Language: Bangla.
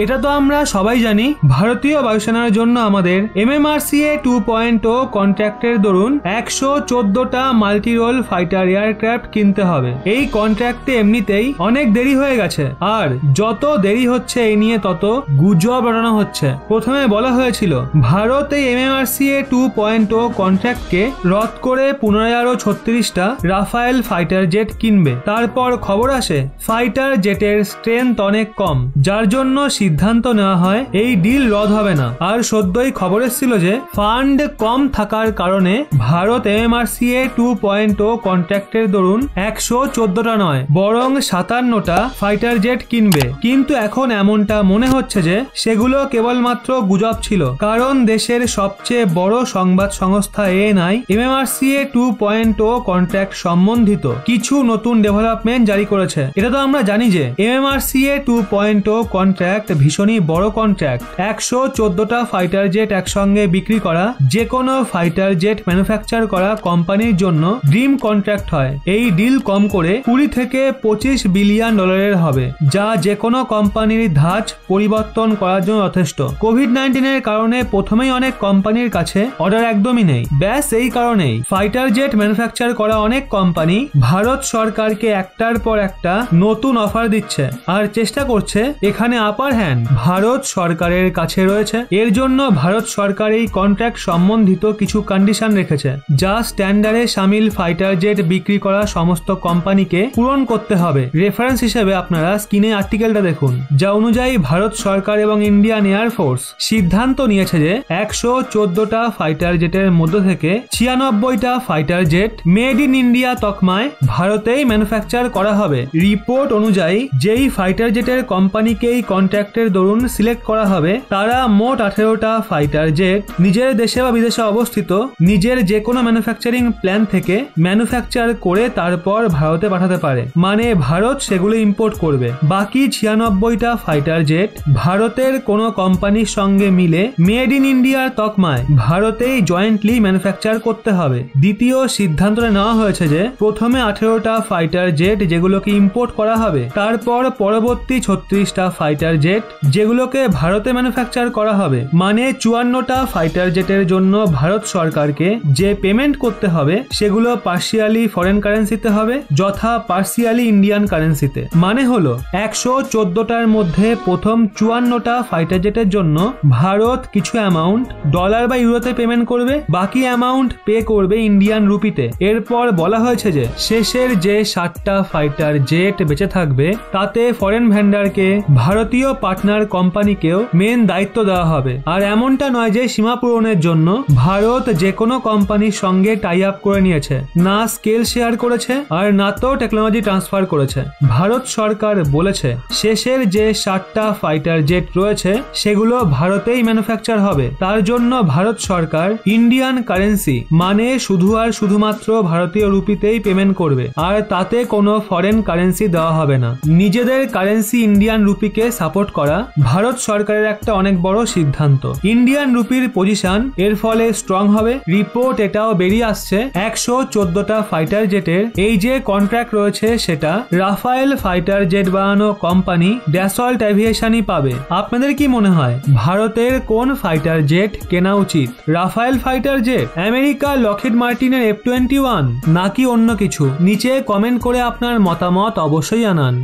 এটা তো আমরা সবাই জানি, ভারতীয় বায়ুসেনার জন্য আমাদের MMRCA 2.0 কন্ট্রাক্টের দরুন 114টা মাল্টি রোল ফাইটার এয়ারক্রাফট কিনতে হবে। এই কন্ট্রাক্টে এমনিতেই অনেক দেরি হয়ে গেছে, আর যত দেরি হচ্ছে এই নিয়ে তত গুজব রটানো হচ্ছে। প্রথমে বলা হয়েছিল ভারত এই MMRCA 2.0 কন্ট্রাক্টকে রদ করে পুনরায় আরো 36টা রাফায়েল ফাইটার জেট কিনবে। তারপর খবর আসে ফাইটার জেটের স্ট্রেংথ অনেক কম, যার জন্য সিদ্ধান্ত নেওয়া হয় এই ডিল রদ হবে না। আর সদ্যই খবর এসেছিল যে ফান্ড কম থাকার কারণে ভারত MMRCA 2.0 কন্ট্রাক্টের দরুন 114টা নয় বরং 57টা ফাইটার জেট কিনবে। কিন্তু এখন এমনটা মনে হচ্ছে যে সেগুলো কেবলমাত্র গুজব ছিল, কারণ দেশের সবচেয়ে বড় সংবাদ সংস্থা ANI MMRCA 2.0 কন্ট্রাক্ট সম্বন্ধিত কিছু নতুন ডেভেলপমেন্ট জারি করেছে। এটা তো আমরা জানি যে MMRCA 2.0 কন্ট্রাক্ট ভীষণই বড় কন্ট্রাক্ট। 114টা ফাইটার জেট একসঙ্গে বিক্রি করা যে কোনো ফাইটার জেট ম্যানুফ্যাকচার করা কোম্পানির জন্য ড্রিম কন্ট্রাক্ট হয়। এই ডিল কম করে 20 থেকে 25 বিলিয়ন ডলারের হবে, যা যে কোনো কোম্পানির ধাঁচ পরিবর্তন করার জন্য যথেষ্ট। কোভিড-19 এর কারণে প্রথমেই অনেক কোম্পানির কাছে অর্ডার একদমই নেই। ব্যাস এই কারণেই ফাইটার জেট ম্যানুফ্যাকচার করা অনেক কোম্পানি ভারত সরকারকে একটার পর একটা নতুন অফার দিচ্ছে আর চেষ্টা করছে এখানে আপার হ্যান্ড ভারত সরকারের কাছে রয়েছে। এর জন্য ভারত সরকার এই কন্ট্রাক্ট সম্বন্ধিত কিছু কন্ডিশন রেখেছে, যা স্ট্যান্ডার্ডে শামিল ফাইটার জেট বিক্রি করা সমস্ত কোম্পানিকে পূরণ করতে হবে। রেফারেন্স হিসেবে আপনারা স্ক্রিনে আর্টিকেলটা দেখুন, যা অনুযায়ী ভারত সরকার এবং ইন্ডিয়ান এয়ারফোর্স সিদ্ধান্ত নিয়েছে যে 114টা ফাইটার জেটের মধ্যে থেকে 96টা fighter jet made in India তকমায় ভারতেই ম্যানুফ্যাকচার করা হবে। রিপোর্ট অনুযায়ী যেই ফাইটার জেটের কোম্পানিকে এই কন্ট্রাক্টের দরুন সিলেক্ট করা হবে তারা মোট 18টা ফাইটার জেট নিজের দেশে বা বিদেশে অবস্থিত নিজের যে কোনো ম্যানুফ্যাকচারিং প্ল্যান থেকে ম্যানুফ্যাকচার করে তারপর ভারতে পাঠাতে পারে। মানে ভারত সেগুলো ইম্পোর্ট করবে। বাকি 96টা ফাইটার জেট ভারতের কোনো কোম্পানির সঙ্গে মিলে মেড ইন ইন্ডিয়ার তকমায় ভারতেই জয়েন্টলি ম্যানুফ্যাকচার করতে হবে। দ্বিতীয় সিদ্ধান্তটা নেওয়া হয়েছে যে প্রথমে 18টা ফাইটার জেট যেগুলোকে ইম্পোর্ট করা হবে, তারপর পরবর্তী 36টা ফাইটার জেট যেগুলোকে ভারতে ম্যানুফ্যাকচার করা হবে। মানে 54টা ফাইটার জেটের জন্য ভারত সরকারকে যে পেমেন্ট করতে হবে সেগুলো পার্সিয়ালি ফরেন কারেন্সিতে হবে, যথা পার্সিয়ালি ইন্ডিয়ান কারেন্সিতে। মানে হলো 114টার মধ্যে প্রথম 54টা ফাইটার জেটের জন্য ভারত কিছু অ্যামাউন্ট ডলার বা ইউরোতে পেমেন্ট করবে, বাকি অ্যামাউন্ট পে করবে ইন্ডিয়ান রুপিতে। এরপর বলা হয়েছে যে শেষের যে 60টা ফাইটার জেট বেঁচে থাকবে তাতে ফরেন ভেন্ডারকে ভারতীয় পার্টনার কোম্পানিকেও মেন দায়িত্ব দেওয়া হবে। আর এমনটা নয় যে সীমা পূরণের জন্য ভারত যে কোনো কোম্পানির সঙ্গে টাই আপ করে নিয়েছে, না স্কেল শেয়ার করেছে আর না তো টেকনোলজি ট্রান্সফার করেছে। ভারত সরকার বলেছে শেষের যে 60টা ফাইটার জেট রয়েছে সেগুলো ভারতেই ম্যানুফ্যাকচার হবে। তার জন্য ভারত সরকার ইন্ডিয়ান কারেন্সি মানে শুধু আর শুধুমাত্র ভারতীয় রুপিতেই পেমেন্ট করবে, আর তাতে কোনো ফরেন কারেন্সি দেওয়া হবে না। নিজেদের কারেন্সি ইন্ডিয়ান রুপিকে সাপোর্ট করা ভারত সরকারের একটা অনেক বড় সিদ্ধান্ত। ইন্ডিয়ান রুপির পজিশন এর ফলে স্ট্রং হবে। রিপোর্ট এটাও বেরিয়ে আসছে 114টা ফাইটার জেটের এই যে কন্ট্রাক্ট রয়েছে সেটা রাফায়েল ফাইটার জেট বানানো কোম্পানি ড্যাসল্ট এভিয়েশনই পাবে। আপনাদের কি মনে হয় ভারতের কোন ফাইটার জেট কেনা উচিত? Rafael fighter jet, America Lockheed মার্টিনের F-21 নাকি অন্য কিছু? নিচে কমেন্ট করে আপনার মতামত অবশ্যই জানান।